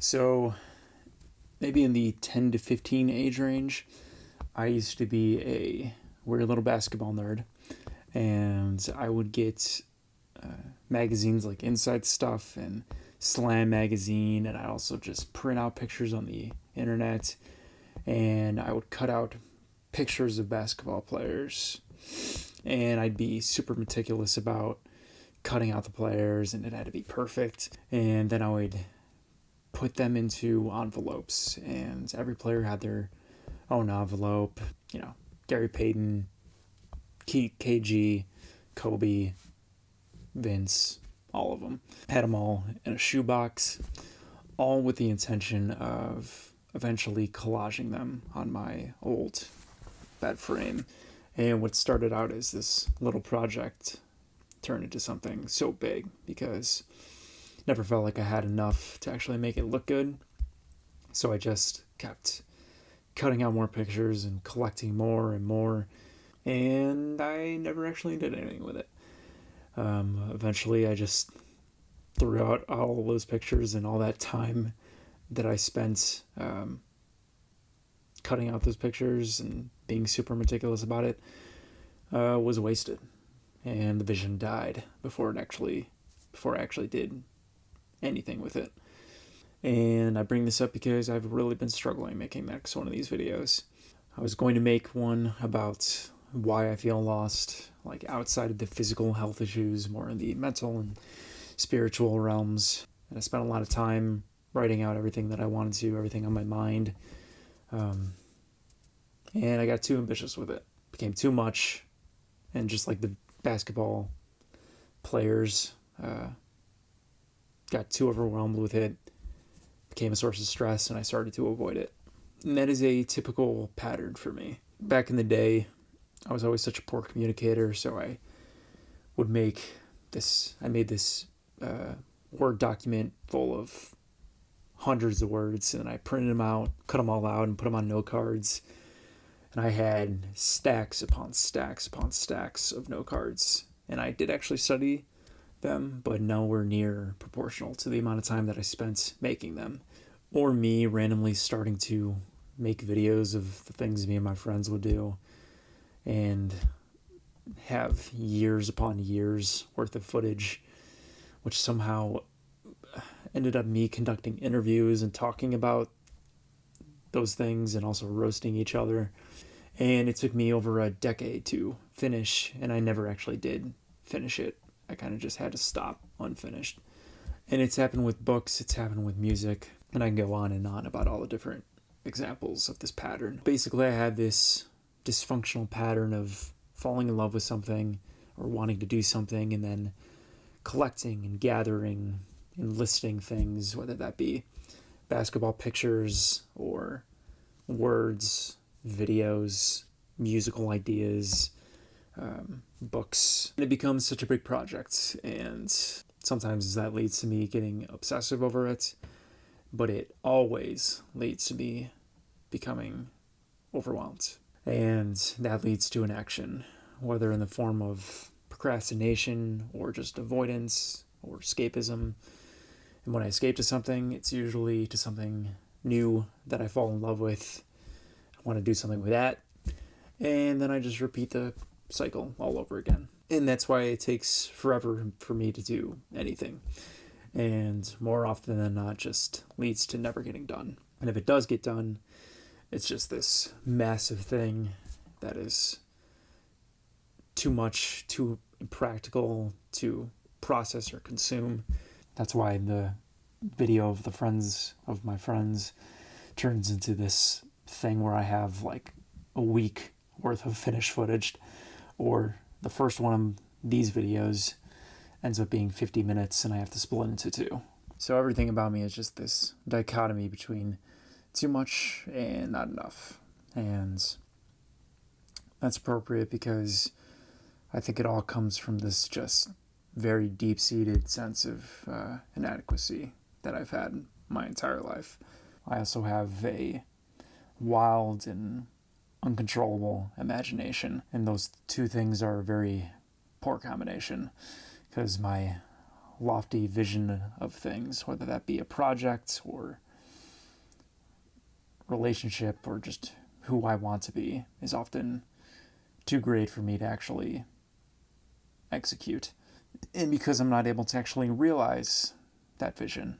So maybe in the 10 to 15 age range, I used to be a weird little basketball nerd, and I would get magazines like Inside Stuff and Slam magazine, and I also just print out pictures on the internet, and I would cut out pictures of basketball players, and I'd be super meticulous about cutting out the players, and it had to be perfect, and then I would put them into envelopes, and every player had their own envelope. Gary Payton, KG, Kobe, Vince, all of them. Had them all in a shoebox, all with the intention of eventually collaging them on my old bed frame. And what started out as this little project turned into something so big because I never felt like I had enough to actually make it look good. So I just kept cutting out more pictures and collecting more and more, and I never actually did anything with it. Eventually I just threw out all of those pictures, and all that time that I spent cutting out those pictures and being super meticulous about it was wasted, and the vision died before I actually did anything with it. And I bring this up because I've really been struggling making next one of these videos. I was going to make one about why I feel lost, like outside of the physical health issues, more in the mental and spiritual realms. And I spent a lot of time writing out everything that I wanted to, everything on my mind. And I got too ambitious with it. It became too much. And just like the basketball players, got too overwhelmed with it. Became a source of stress, and I started to avoid it. And that is a typical pattern for me. Back in the day, I was always such a poor communicator, so I made this Word document full of hundreds of words, and I printed them out, cut them all out, and put them on note cards. And I had stacks upon stacks upon stacks of note cards. And I did actually study them, but nowhere near proportional to the amount of time that I spent making them, or me randomly starting to make videos of the things me and my friends would do and have years upon years worth of footage, which somehow ended up me conducting interviews and talking about those things and also roasting each other. And it took me over a decade to finish, and I never actually did finish it. I kind of just had to stop unfinished. And it's happened with books, it's happened with music, and I can go on and on about all the different examples of this pattern. Basically, I had this dysfunctional pattern of falling in love with something or wanting to do something and then collecting and gathering and listing things, whether that be basketball pictures or words, videos, musical ideas, books. And it becomes such a big project, and sometimes that leads to me getting obsessive over it, but it always leads to me becoming overwhelmed. And that leads to an action, whether in the form of procrastination or just avoidance or escapism. And when I escape to something, it's usually to something new that I fall in love with. I want to do something with that, and then I just repeat the cycle all over again. And that's why it takes forever for me to do anything. And more often than not, just leads to never getting done. And if it does get done, it's just this massive thing that is too much, too impractical to process or consume. That's why the video of my friends turns into this thing where I have like a week worth of finished footage, or the first one of these videos ends up being 50 minutes and I have to split into two. So everything about me is just this dichotomy between too much and not enough. And that's appropriate because I think it all comes from this just very deep-seated sense of inadequacy that I've had my entire life. I also have a wild and uncontrollable imagination, and those two things are a very poor combination because my lofty vision of things, whether that be a project or relationship or just who I want to be is often too great for me to actually execute. And because I'm not able to actually realize that vision,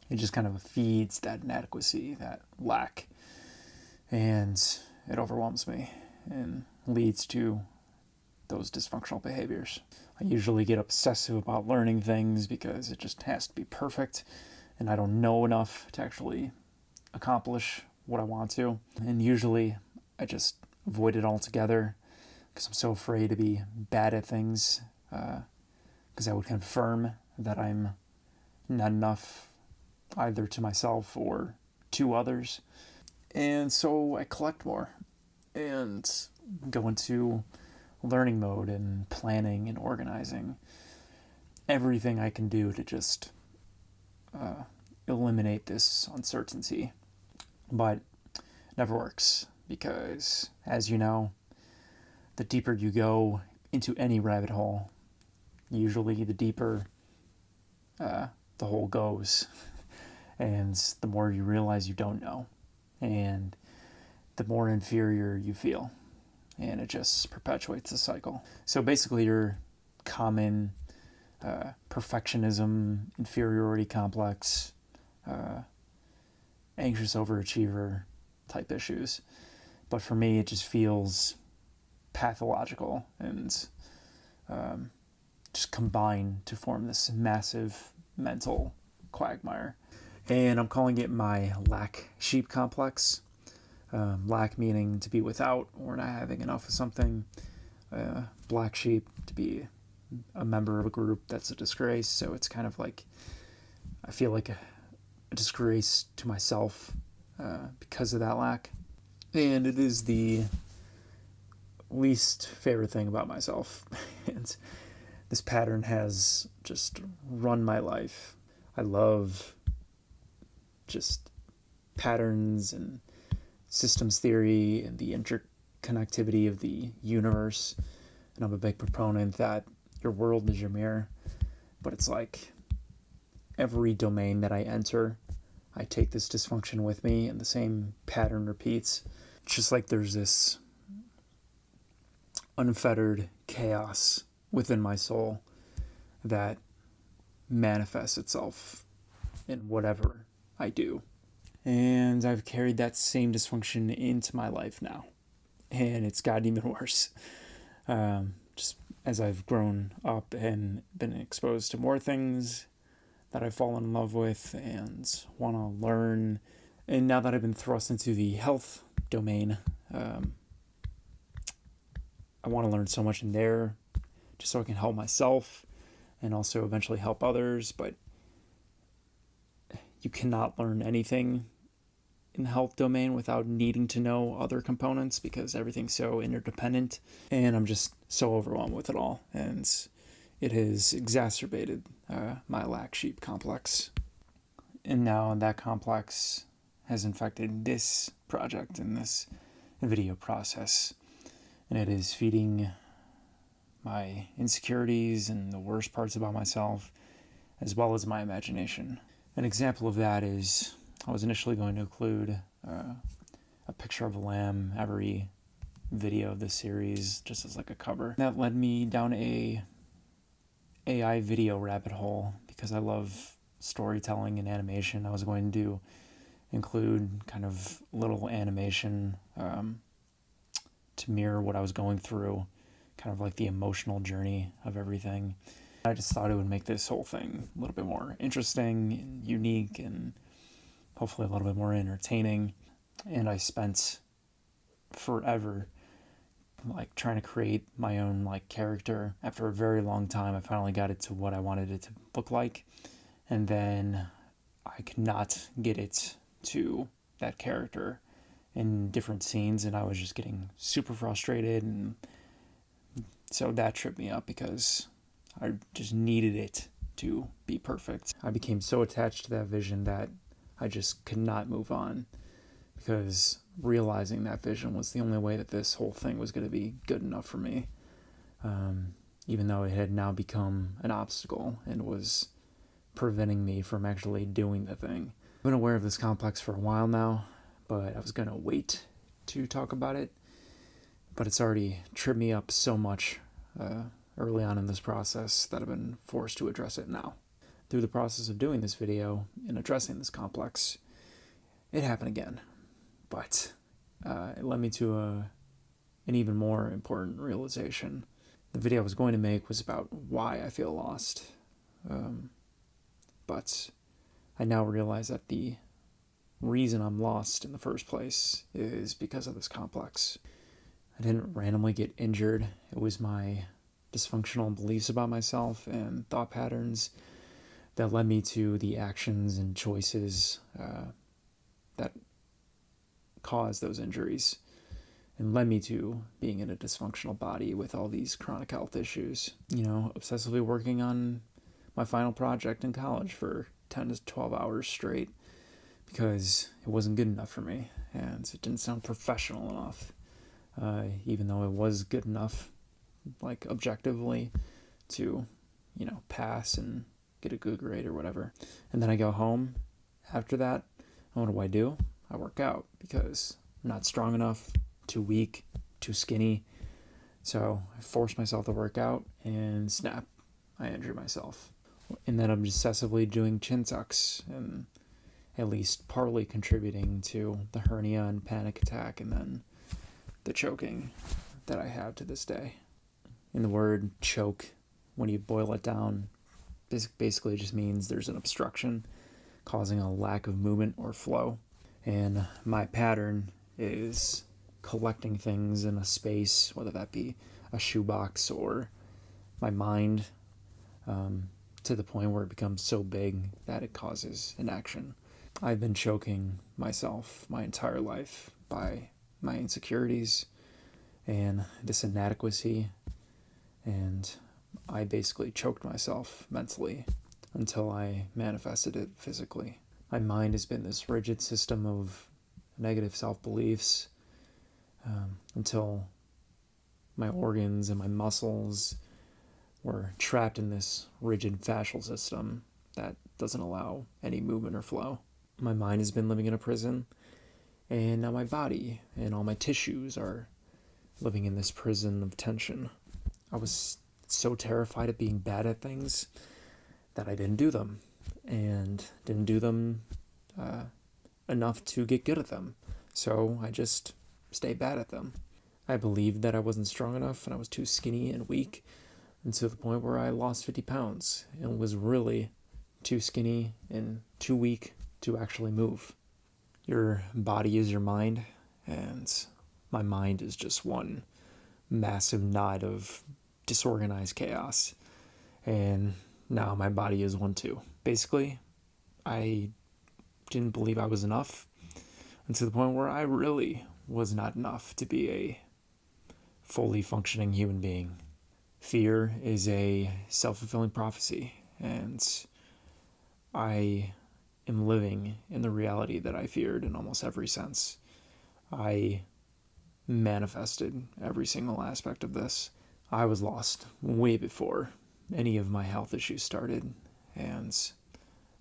it just kind of feeds that inadequacy, that lack, and it overwhelms me and leads to those dysfunctional behaviors. I usually get obsessive about learning things because it just has to be perfect, and I don't know enough to actually accomplish what I want to. And usually I just avoid it altogether because I'm so afraid to be bad at things, because that would confirm that I'm not enough either to myself or to others. And so I collect more and go into learning mode and planning and organizing everything I can do to just eliminate this uncertainty. But it never works because, as you know, the deeper you go into any rabbit hole, usually the deeper the hole goes, and the more you realize you don't know, and the more inferior you feel, and it just perpetuates the cycle. So basically your common perfectionism, inferiority complex, anxious overachiever type issues. But for me, it just feels pathological and just combine to form this massive mental quagmire. And I'm calling it my lack sheep complex. Lack meaning to be without or not having enough of something. Black sheep to be a member of a group that's a disgrace. So it's kind of like I feel like a disgrace to myself because of that lack. And it is the least favorite thing about myself. And this pattern has just run my life. I love just patterns and systems theory and the interconnectivity of the universe. And I'm a big proponent that your world is your mirror. But it's like every domain that I enter, I take this dysfunction with me and the same pattern repeats. It's just like there's this unfettered chaos within my soul that manifests itself in whatever I do. And I've carried that same dysfunction into my life now. And it's gotten even worse. Just as I've grown up and been exposed to more things that I've fallen in love with and want to learn. And now that I've been thrust into the health domain, I want to learn so much in there just so I can help myself and also eventually help others. But you cannot learn anything in the health domain without needing to know other components because everything's so interdependent. And I'm just so overwhelmed with it all. And it has exacerbated my lack sheep complex. And now that complex has infected this project and this video process. And it is feeding my insecurities and the worst parts about myself, as well as my imagination. An example of that is I was initially going to include a picture of a lamb every video of this series, just as like a cover. That led me down a AI video rabbit hole because I love storytelling and animation. I was going to include kind of little animation to mirror what I was going through, kind of like the emotional journey of everything. I just thought it would make this whole thing a little bit more interesting and unique and hopefully a little bit more entertaining. And I spent forever like trying to create my own like character. After a very long time, I finally got it to what I wanted it to look like. And then I could not get it to that character in different scenes, and I was just getting super frustrated, and so that tripped me up because I just needed it to be perfect. I became so attached to that vision that I just could not move on because realizing that vision was the only way that this whole thing was going to be good enough for me, even though it had now become an obstacle and was preventing me from actually doing the thing. I've been aware of this complex for a while now, but I was going to wait to talk about it. But it's already tripped me up so much early on in this process that I've been forced to address it now. Through the process of doing this video and addressing this complex, it happened again. But it led me to an even more important realization. The video I was going to make was about why I feel lost. But I now realize that the reason I'm lost in the first place is because of this complex. I didn't randomly get injured. It was my dysfunctional beliefs about myself and thought patterns that led me to the actions and choices that caused those injuries and led me to being in a dysfunctional body with all these chronic health issues. Obsessively working on my final project in college for 10 to 12 hours straight because it wasn't good enough for me and it didn't sound professional enough, even though it was good enough, like objectively, to, pass and get a good grade or whatever. And then I go home after that, and what do? I work out because I'm not strong enough, too weak, too skinny. So I force myself to work out and snap, I injure myself. And then I'm obsessively doing chin tucks and at least partly contributing to the hernia and panic attack and then the choking that I have to this day. And the word choke, when you boil it down, this basically just means there's an obstruction causing a lack of movement or flow. And my pattern is collecting things in a space, whether that be a shoebox or my mind, to the point where it becomes so big that it causes inaction. I've been choking myself my entire life by my insecurities and this inadequacy, and I basically choked myself mentally until I manifested it physically. My mind has been this rigid system of negative self-beliefs until my organs and my muscles were trapped in this rigid fascial system that doesn't allow any movement or flow. My mind has been living in a prison, and now my body and all my tissues are living in this prison of tension. I was so terrified of being bad at things that I didn't do them, and didn't do them enough to get good at them. So I just stayed bad at them. I believed that I wasn't strong enough and I was too skinny and weak, and to the point where I lost 50 pounds and was really too skinny and too weak to actually move. Your body is your mind, and my mind is just one massive knot of disorganized chaos. And now my body is one too. Basically, I didn't believe I was enough, and to the point where I really was not enough to be a fully functioning human being. Fear is a self-fulfilling prophecy, and I am living in the reality that I feared in almost every sense. I manifested every single aspect of this. I was lost way before any of my health issues started, and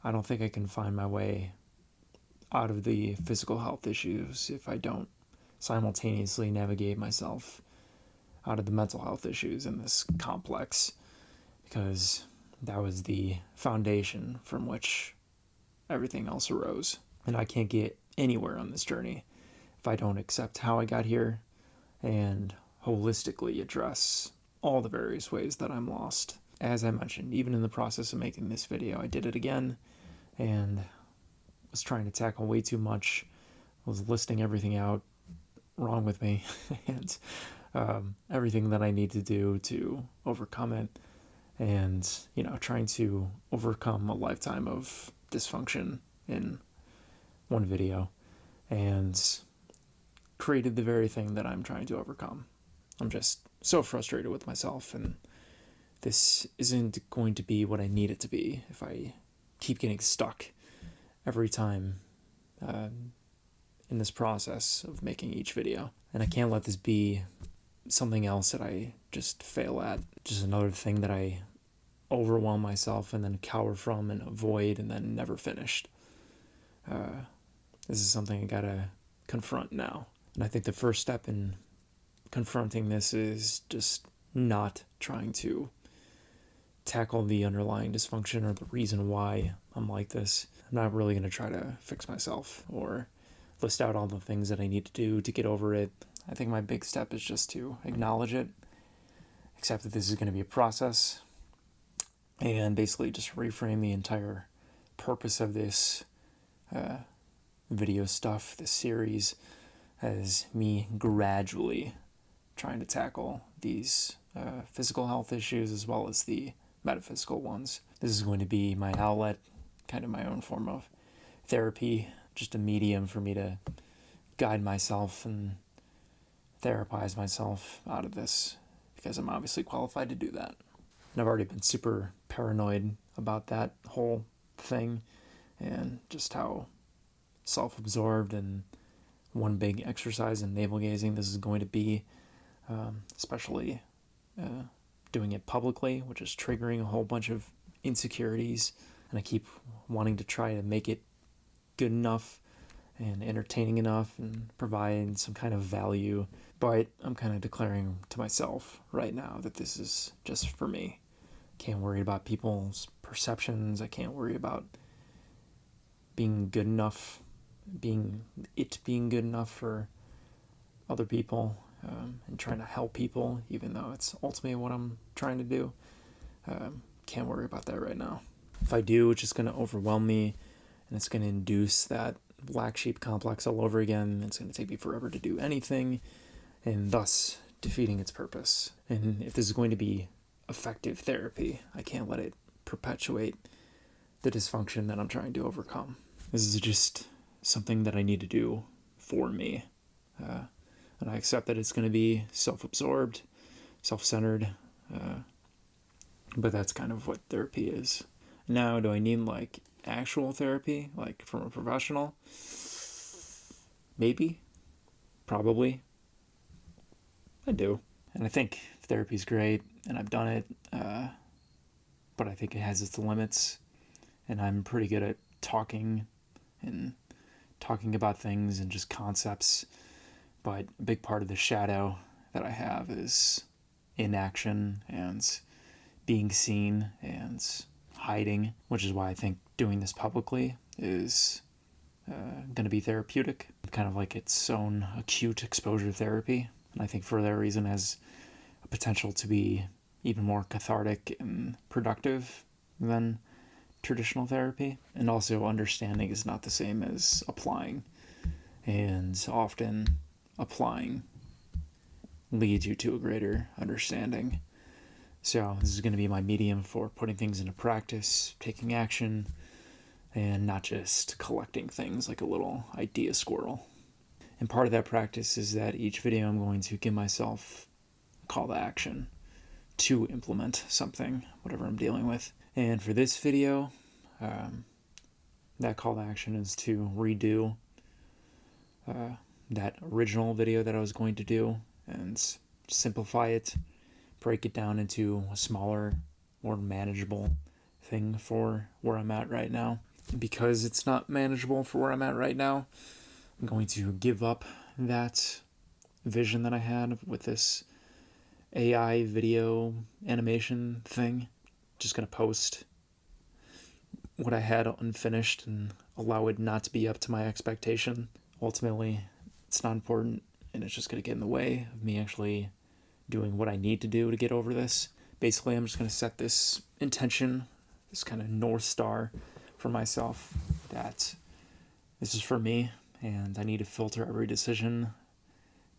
I don't think I can find my way out of the physical health issues if I don't simultaneously navigate myself out of the mental health issues in this complex, because that was the foundation from which everything else arose. And I can't get anywhere on this journey if I don't accept how I got here and holistically address all the various ways that I'm lost. As I mentioned, even in the process of making this video, I did it again and was trying to tackle way too much. I was listing everything out wrong with me and everything that I need to do to overcome it, and trying to overcome a lifetime of dysfunction in one video, and created the very thing that I'm trying to overcome. I'm just so frustrated with myself, and this isn't going to be what I need it to be if I keep getting stuck every time in this process of making each video. And I can't let this be something else that I just fail at. Just another thing that I overwhelm myself and then cower from and avoid and then never finished. This is something I gotta confront now. And I think the first step in confronting this is just not trying to tackle the underlying dysfunction or the reason why I'm like this. I'm not really going to try to fix myself or list out all the things that I need to do to get over it. I think my big step is just to acknowledge it, accept that this is going to be a process, and basically just reframe the entire purpose of this video stuff, this series, as me gradually trying to tackle these physical health issues as well as the metaphysical ones. This is going to be my outlet, kind of my own form of therapy, just a medium for me to guide myself and therapize myself out of this, because I'm obviously qualified to do that. And I've already been super paranoid about that whole thing and just how self-absorbed and one big exercise in navel gazing this is going to be, especially doing it publicly, which is triggering a whole bunch of insecurities. And I keep wanting to try to make it good enough and entertaining enough and provide some kind of value. But I'm kind of declaring to myself right now that this is just for me. Can't worry about people's perceptions. I can't worry about being good enough, being good enough for other people, and trying to help people, even though it's ultimately what I'm trying to do. Can't worry about that right now. If I do, it's just going to overwhelm me, and it's going to induce that black sheep complex all over again. It's going to take me forever to do anything, and thus defeating its purpose. And if this is going to be effective therapy, I can't let it perpetuate the dysfunction that I'm trying to overcome. This is just something that I need to do for me. And I accept that it's going to be self-absorbed, self-centered, but that's kind of what therapy is. Now, do I need like actual therapy, like from a professional? Maybe. Probably. I do. And I think therapy's great, and I've done it, but I think it has its limits, and I'm pretty good at talking about things and just concepts, but a big part of the shadow that I have is inaction and being seen and hiding, which is why I think doing this publicly is going to be therapeutic, kind of like its own acute exposure therapy. And I think for that reason has a potential to be even more cathartic and productive than traditional therapy. And also understanding is not the same as applying. And often applying leads you to a greater understanding. So this is going to be my medium for putting things into practice, taking action, and not just collecting things like a little idea squirrel. And part of that practice is that each video I'm going to give myself a call to action to implement something, whatever I'm dealing with. And for this video, that call to action is to redo that original video that I was going to do and simplify it, break it down into a smaller, more manageable thing for where I'm at right now. And because it's not manageable for where I'm at right now, I'm going to give up that vision that I had with this AI video animation thing. Just going to post what I had unfinished and allow it not to be up to my expectation. Ultimately, it's not important, and it's just going to get in the way of me actually doing what I need to do to get over this. Basically, I'm just going to set this intention, this kind of North Star for myself, that this is for me, and I need to filter every decision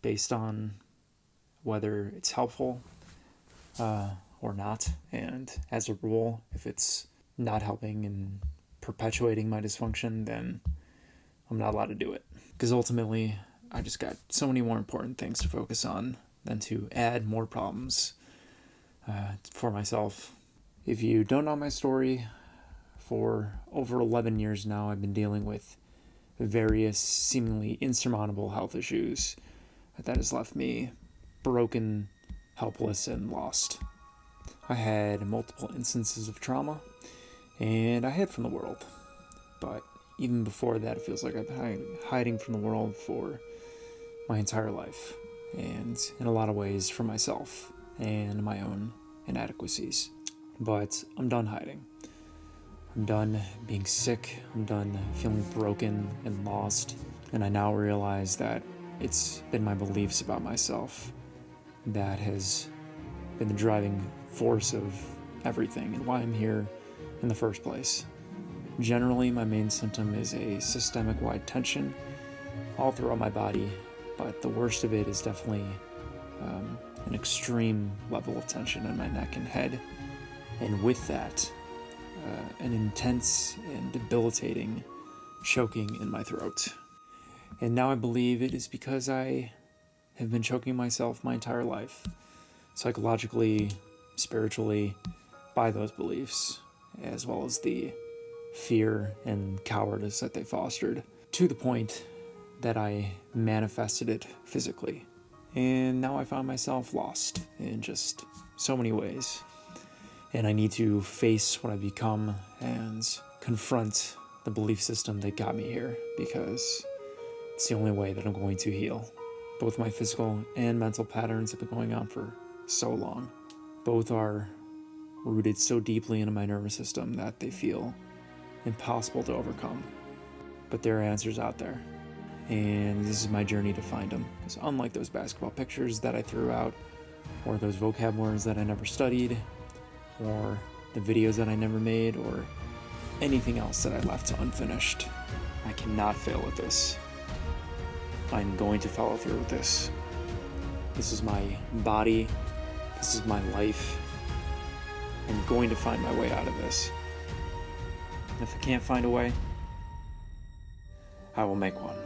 based on whether it's helpful or not. And as a rule, if it's not helping and perpetuating my dysfunction, then I'm not allowed to do it. Because ultimately, I just got so many more important things to focus on than to add more problems for myself. If you don't know my story, for over 11 years now, I've been dealing with various seemingly insurmountable health issues that has left me broken, helpless, and lost. I had multiple instances of trauma, and I hid from the world. But even before that, it feels like I've been hiding from the world for my entire life, and in a lot of ways for myself and my own inadequacies. But I'm done hiding. I'm done being sick. I'm done feeling broken and lost. And I now realize that it's been my beliefs about myself that has been the driving force of everything and why I'm here in the first place. Generally, my main symptom is a systemic wide tension all throughout my body, but the worst of it is definitely an extreme level of tension in my neck and head. And with that, an intense and debilitating choking in my throat. And now I believe it is because I have been choking myself my entire life, psychologically, spiritually, by those beliefs, as well as the fear and cowardice that they fostered, to the point that I manifested it physically. And now I find myself lost in just so many ways. And I need to face what I've become and confront the belief system that got me here, because it's the only way that I'm going to heal. Both my physical and mental patterns have been going on for so long. Both are rooted so deeply into my nervous system that they feel impossible to overcome. But there are answers out there, and this is my journey to find them. Because unlike those basketball pictures that I threw out, or those vocab words that I never studied, or the videos that I never made, or anything else that I left unfinished, I cannot fail at this. I'm going to follow through with this. This is my body. This is my life. I'm going to find my way out of this. And if I can't find a way, I will make one.